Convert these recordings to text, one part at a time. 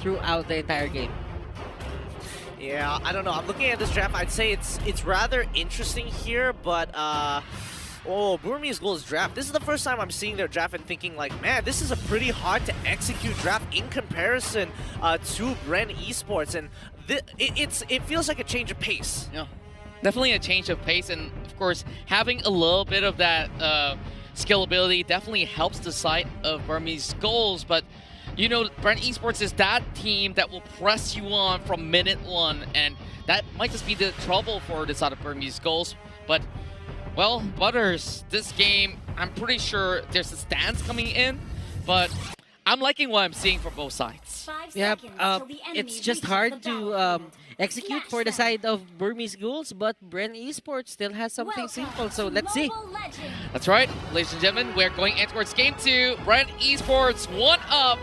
throughout the entire game. Yeah, I don't know. I'm looking at this draft. I'd say it's rather interesting here, but Burmese ghouls draft. This is the first time I'm seeing their draft and thinking like, man, this is a pretty hard to execute draft in comparison to Bren Esports, and it feels like a change of pace. Yeah, definitely a change of pace, and of course having a little bit of that skill ability definitely helps the side of Burmese ghouls, but you know, Bren Esports is that team that will press you on from minute one, and that might just be the trouble for the side of Burmese ghouls. But, well, Butters, this game, I'm pretty sure there's a stance coming in, but I'm liking what I'm seeing from both sides. Yeah, it's just hard to execute for the side of Burmese ghouls, but Bren Esports still has something simple, so let's see. That's right, ladies and gentlemen, we're going in towards game 2. Bren Esports 1-up.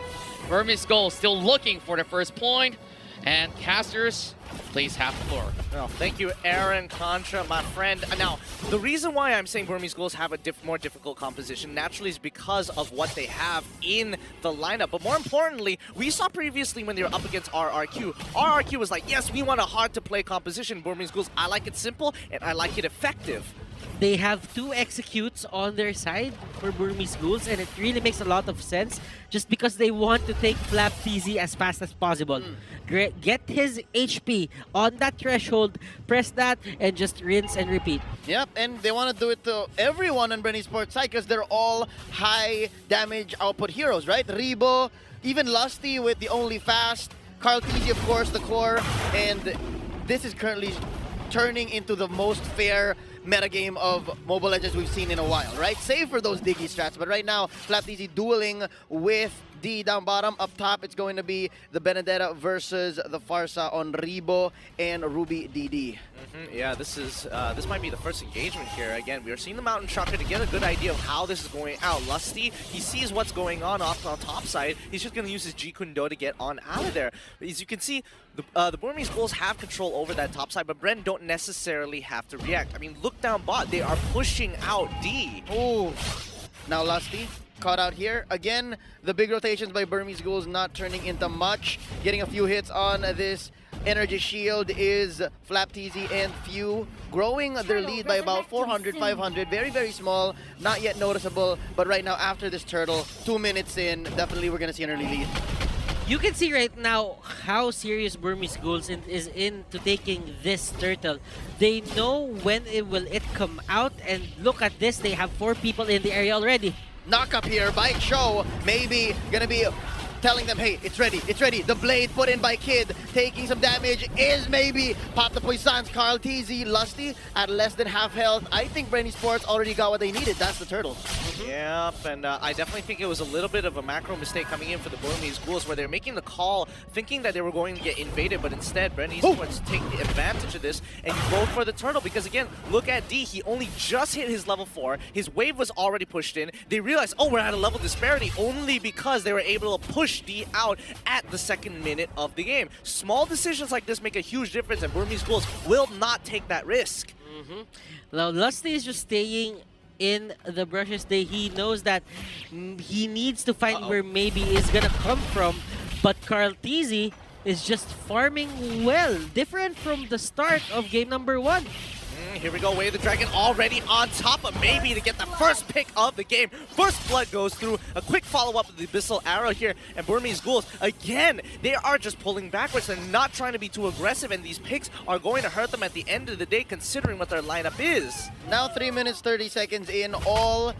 Burmese ghouls still looking for the first point, and casters, please have the floor. Oh, thank you, Aaron Contra, my friend. Now, the reason why I'm saying Burmese ghouls have a more difficult composition naturally is because of what they have in the lineup. But more importantly, we saw previously when they were up against RRQ. RRQ was like, yes, we want a hard-to-play composition. Burmese ghouls, I like it simple, and I like it effective. They have 2 executes on their side for Burmese ghouls, and it really makes a lot of sense just because they want to take Flap TZ as fast as possible. Get his HP on that threshold, press that, and just rinse and repeat. Yep, and they want to do it to everyone on Bren Esports side because they're all high damage output heroes, right? Rebo, even Lusty with the only fast, Carl TZ, of course, the core, and this is currently turning into the most fair metagame of Mobile Legends we've seen in a while, right? Save for those Diggy strats, but right now, FlapDZ dueling with D down bottom. Up top, it's going to be the Benedetta versus the Farsa on Rebo and Ruby DD. Yeah, this might be the first engagement here. Again, we are seeing the Mountain Chakra to get a good idea of how this is going out. Lusty, he sees what's going on off on top side. He's just going to use his G Kundo to get on out of there. As you can see, the Burmese ghouls have control over that top side, but Bren don't necessarily have to react. I mean, look down bot. They are pushing out D. Oh, now Lusty caught out here. Again, the big rotations by Burmese ghouls not turning into much. Getting a few hits on this energy shield is Flap TZ and Few, growing their lead by about 400, 500. Very, very small, not yet noticeable. But right now, after this turtle, 2 minutes in, definitely we're going to see an early lead. You can see right now how serious Burmese ghouls is into taking this turtle. They know when will it come out, and look at this, they have 4 people in the area already. Knock up here by Show, maybe gonna be telling them, hey, it's ready, it's ready. The blade put in by Kid, taking some damage, is maybe Pop the Poissons. Carl TZ, Lusty at less than half health. I think Bren Esports already got what they needed. That's the turtle. Yep, and I definitely think it was a little bit of a macro mistake coming in for the Burmese ghouls, where they're making the call thinking that they were going to get invaded, but instead Bren Esports take the advantage of this and go for the turtle, because again, look at D, he only just hit his level 4, his wave was already pushed in. They realized, oh, we're at a level disparity, only because they were able to push D out at the 2nd minute of the game. Small decisions like this make a huge difference, and Burmese ghouls will not take that risk. Now, Lusty is just staying in the brushes. He knows that he needs to find where maybe is gonna come from, but Carl TZ is just farming well, different from the start of game number 1. Here we go, Way of the Dragon already on top of maybe to get the first pick of the game. First blood goes through, a quick follow-up of the Abyssal Arrow here, and Burmese ghouls, again, they are just pulling backwards and not trying to be too aggressive, and these picks are going to hurt them at the end of the day, considering what their lineup is. Now 3 minutes, 30 seconds in, all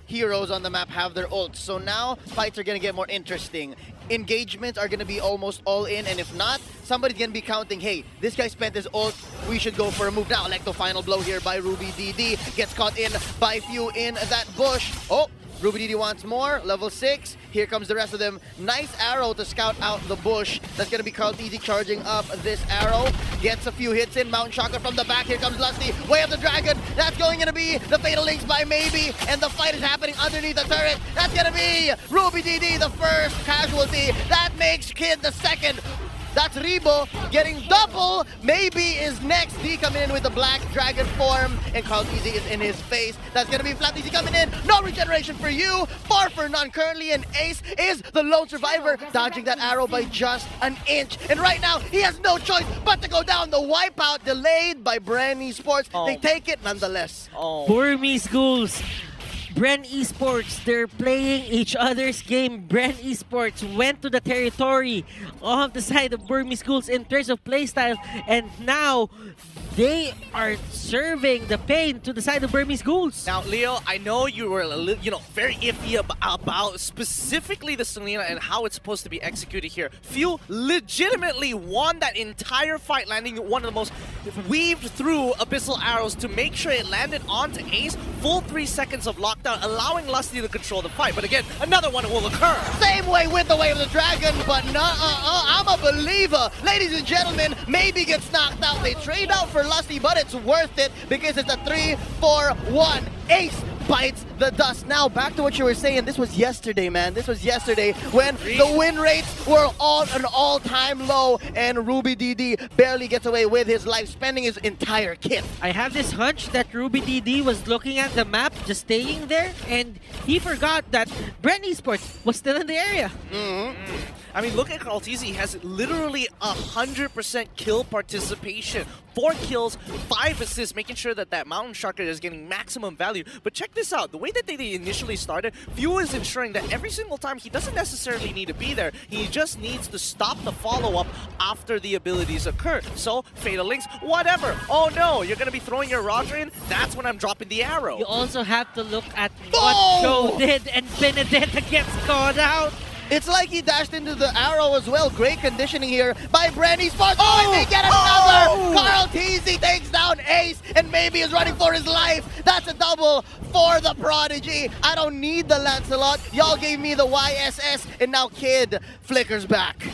heroes on the map have their ults. So now fights are going to get more interesting. Engagements are going to be almost all in, and if not, somebody's going to be counting, hey, this guy spent his ult, we should go for a move now. Like the final blow here by Ruby DD, gets caught in by Few in that bush. Oh, Ruby DD wants more, level 6. Here comes the rest of them. Nice arrow to scout out the bush. That's going to be Carl TZ charging up this arrow. Gets a few hits in. Mountain Chakra from the back. Here comes Lusty. Way of the Dragon. That's going to be the Fatal Links by Maybe. And the fight is happening underneath the turret. That's going to be Ruby DD, the first casualty. That makes Kid the second. That's Rebo getting double. Maybe is next. D coming in with the black dragon form, and Carl Easy is in his face. That's gonna be Flat Easy coming in. No regeneration for you. Far for none currently, and Ace is the lone survivor, dodging that arrow by just an inch. And right now, he has no choice but to go down. The wipeout delayed by Bren Esports. They take it nonetheless. Burmese ghouls. Bren Esports, they're playing each other's game. Bren Esports went to the territory of the side of Burmese ghouls in terms of playstyle, and now they are serving the pain to the side of Burmese ghouls. Now, Leo, I know you were very iffy about specifically the Selena and how it's supposed to be executed here. Few legitimately won that entire fight, landing one of the most weaved through abyssal arrows to make sure it landed onto Ace. Full 3 seconds of lockdown, allowing Lusty to control the fight. But again, another one will occur. Same way with the Way of the Dragon, but I'm a believer. Ladies and gentlemen, maybe gets knocked out. They trade out for Lusty, but it's worth it because it's a 3-4-1. Ace bites the dust. Now, back to what you were saying. This was yesterday, man. This was yesterday when the win rates were on an all-time low, and Ruby DD barely gets away with his life, spending his entire kit. I have this hunch that Ruby DD was looking at the map, just staying there, and he forgot that Bren Esports was still in the area. I mean, look at Carlteasy. He has literally 100% kill participation. 4 kills, 5 assists, making sure that that Mountain Sharker is getting maximum value. But check this out. The way that they initially started, Few is ensuring that every single time he doesn't necessarily need to be there. He just needs to stop the follow-up after the abilities occur. So, Fatal Links, whatever. Oh no, you're going to be throwing your Roger in? That's when I'm dropping the arrow. You also have to look at what Joe did, and Benedetta gets caught out. It's like he dashed into the arrow as well. Great conditioning here by Bren Esports. And they get another! Carl Teasy takes down Ace and maybe is running for his life. That's a double for the Prodigy. I don't need the Lancelot. Y'all gave me the YSS, and now Kid flickers back.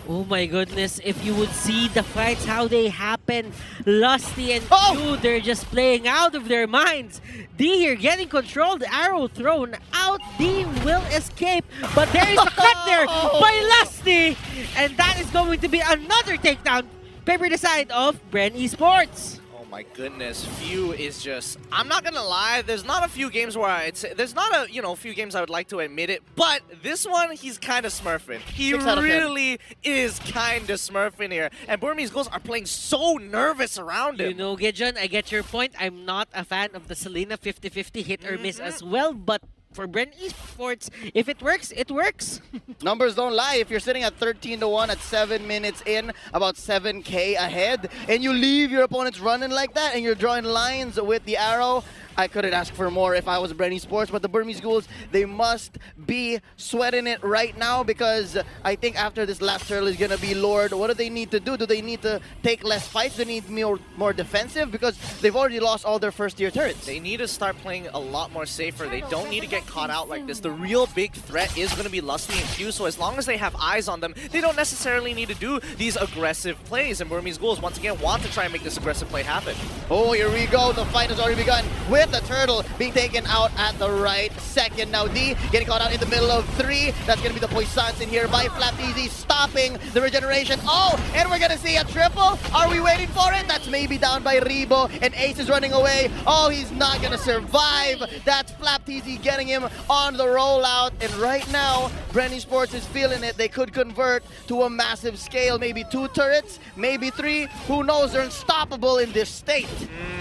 Oh my goodness, if you would see the fights, how they happen. Lusty and Q, they're just playing out of their minds. D here getting controlled, arrow thrown out. D will escape, but there is a cut there by Lusty. And that is going to be another takedown. Paper the side of Bren Esports. Oh my goodness, Few is just, I'm not gonna lie, there's not a few games where I'd say, there's not a few games I would like to admit it, but this one, he's kind of smurfing. He really is kind of smurfing here, and Burmese ghouls are playing so nervous around him. You know, Gideon, I get your point. I'm not a fan of the Selena 50-50 hit or miss as well, but for Bren Esports, if it works, it works. Numbers don't lie. If you're sitting at 13-1 at 7 minutes in, about 7K ahead, and you leave your opponents running like that, and you're drawing lines with the arrow, I couldn't ask for more if I was Bren Esports, but the Burmese ghouls, they must be sweating it right now, because I think after this last turtle is going to be Lord. What do they need to do? Do they need to take less fights? Do they need more defensive? Because they've already lost all their first-tier turrets. They need to start playing a lot more safer. They don't need to get caught out like this. The real big threat is going to be Lusty and Q, so as long as they have eyes on them, they don't necessarily need to do these aggressive plays, and Burmese ghouls, once again, want to try and make this aggressive play happen. Oh, here we go. The fight has already begun with the turtle being taken out at the right second. Now D getting caught out in the middle of 3. That's going to be the Poissons in here by Flap Easy, stopping the regeneration. Oh, and we're going to see a triple. Are we waiting for it? That's maybe down by Rebo, and Ace is running away. Oh, he's not going to survive. That's Flap Easy getting him on the rollout, and right now, Bren Esports is feeling it. They could convert to a massive scale, maybe 2 turrets, maybe 3. Who knows? They're unstoppable in this state.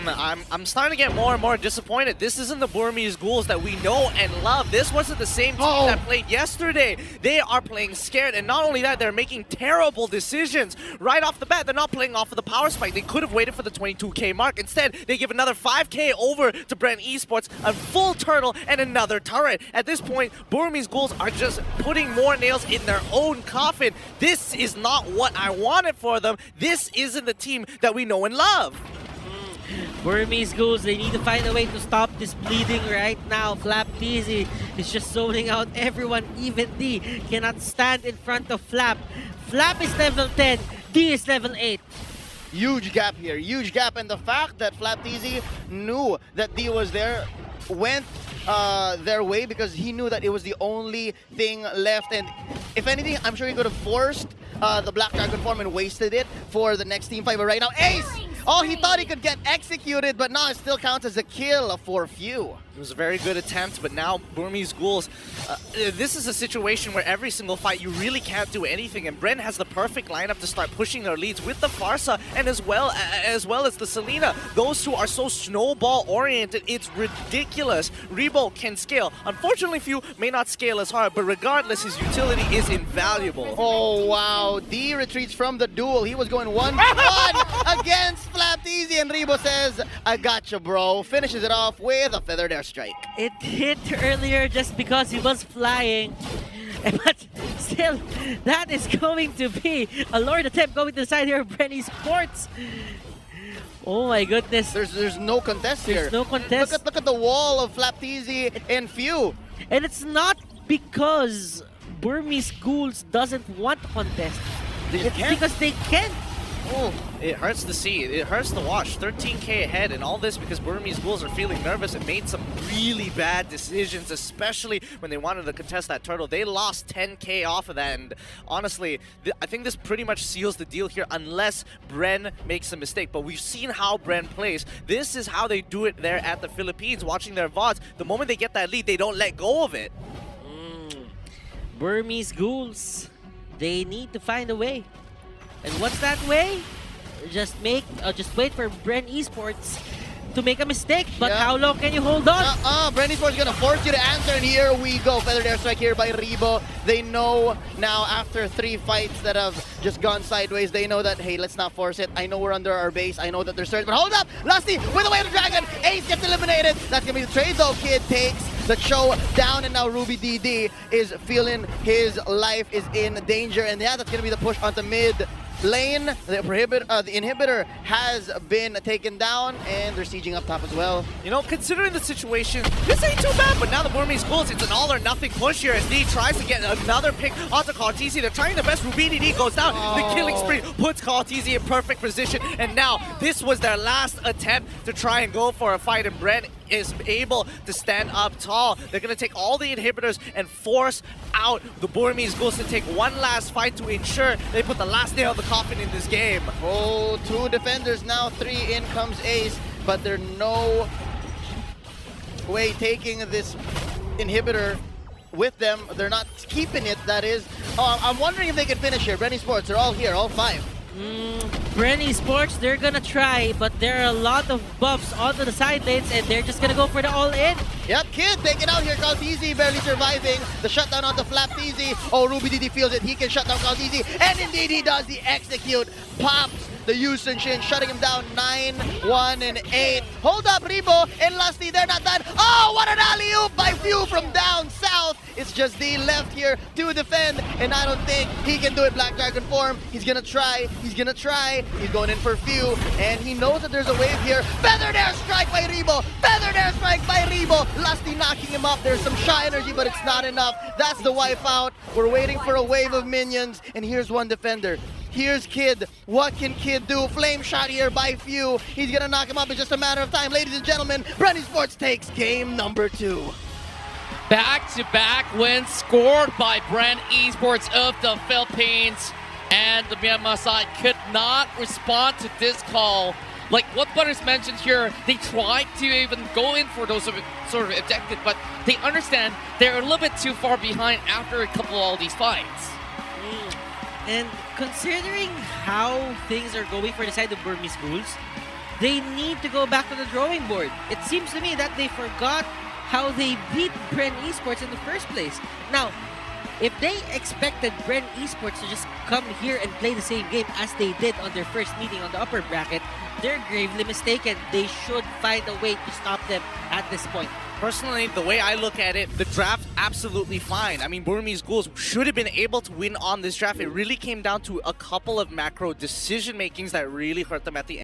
I'm starting to get more and more disappointed. This isn't the Burmese ghouls that we know and love. This wasn't the same team that played yesterday. They are playing scared, and not only that, they're making terrible decisions. Right off the bat, they're not playing off of the power spike. They could have waited for the 22K mark. Instead, they give another 5K over to Bren Esports, a full turtle, and another turret. At this point, Burmese ghouls are just putting more nails in their own coffin. This is not what I wanted for them. This isn't the team that we know and love. Burmese ghouls, they need to find a way to stop this bleeding right now. Flap Teasy is just zoning out everyone. Even D cannot stand in front of Flap. Flap is level 10, D is level 8. Huge gap here, huge gap, and the fact that Flap Teasy knew that D was there went their way, because he knew that it was the only thing left, and if anything, I'm sure he could have forced the Black Dragon form and wasted it for the next team fight. But right now, Ace! Oh, he thought he could get executed, but now it still counts as a kill for few. It was a very good attempt, but now Burmese ghouls. This is a situation where every single fight you really can't do anything, and Bren has the perfect lineup to start pushing their leads with the Farsa and as well as the Selena. Those two are so snowball oriented, it's ridiculous. Rebo can scale. Unfortunately, Few may not scale as hard, but regardless, his utility is invaluable. Oh wow, D retreats from the duel. He was going 1-1 against Flapteasy, and Rebo says, I gotcha, bro. Finishes it off with a feathered airstrike. It hit earlier just because he was flying. But still, that is going to be a Lord attempt going to the side here of Bren Esports. Oh my goodness. There's no contest here. There's no contest. Look at the wall of Flapteasy and Few. And it's not because Burmese ghouls doesn't want to contest. It's because they can't. Oh, it hurts to see. It hurts to watch. 13k ahead, and all this because Burmese ghouls are feeling nervous and made some really bad decisions, especially when they wanted to contest that turtle. They lost 10k off of that, and honestly, I think this pretty much seals the deal here unless Bren makes a mistake. But we've seen how Bren plays. This is how they do it there at the Philippines, watching their VODs. The moment they get that lead, they don't let go of it. Burmese ghouls, they need to find a way. And what's that way? Just wait for Bren Esports to make a mistake. But how long can you hold on? Bren Esports is gonna force you to answer, and here we go. Feathered airstrike here by Rebo. They know now after 3 fights that have just gone sideways, they know that, hey, let's not force it. I know we're under our base. I know that they're certain. But hold up! Lusty with the way of the dragon. Ace gets eliminated. That's gonna be the trade though. Kid takes the show down, and now Ruby DD is feeling his life is in danger. And yeah, that's gonna be the push onto mid lane. The inhibitor has been taken down, and they're sieging up top as well. You know, considering the situation, this ain't too bad, but now the Burmese ghouls, it's an all or nothing push here as D tries to get another pick onto Cartesi. They're trying their best. Ruby DD goes down. The killing spree puts Cartesi in perfect position, and now this was their last attempt to try and go for a fight, and Bren is able to stand up tall. They're going to take all the inhibitors and force out the Burmese ghouls to take one last fight to ensure they put the last nail in the coffin in this game. Oh, 2 defenders now, 3 in comes Ace, but there's no way taking this inhibitor with them. They're not keeping it, that is. I'm wondering if they can finish here. Bren Esports, they're all here, all 5. Bren Esports, they're gonna try, but there are a lot of buffs onto the side lanes, and they're just gonna go for the all-in. Yep, Kid taken out here. Calteezy barely surviving. The shutdown onto Flapteasy. Oh, Ruby DD feels it. He can shut down Calteezy, and indeed he does. The execute pops the Yusun Shin, shutting him down 9, 1, and 8. Hold up, Rebo and Lusty, they're not done. Oh, what an alley-oop by Few from down south. It's just D left here to defend, and I don't think he can do it. Black Dragon form. He's gonna try. He's gonna try. He's going in for Few, and he knows that there's a wave here. Feathered airstrike by Rebo. Feathered airstrike by Rebo. Lusty knocking him up. There's some Shy energy, but it's not enough. That's the wipe out. We're waiting for a wave of minions, and here's one defender. Here's Kid. What can Kid do? Flame shot here by Few. He's gonna knock him up in just a matter of time. Ladies and gentlemen, Bren Esports takes game number 2. Back-to-back wins scored by Bren Esports of the Philippines. And the Myanmar side could not respond to this call. Like what Butters mentioned here, they tried to even go in for those sort of objectives, but they understand they're a little bit too far behind after a couple of all these fights. And considering how things are going for the side of Burmese ghouls, they need to go back to the drawing board. It seems to me that they forgot how they beat Bren Esports in the first place. Now, if they expected Bren Esports to just come here and play the same game as they did on their first meeting on the upper bracket, they're gravely mistaken. They should find a way to stop them at this point. Personally, the way I look at it, the draft absolutely fine. I mean, Burmese ghouls should have been able to win on this draft. It really came down to a couple of macro decision makings that really hurt them at the end.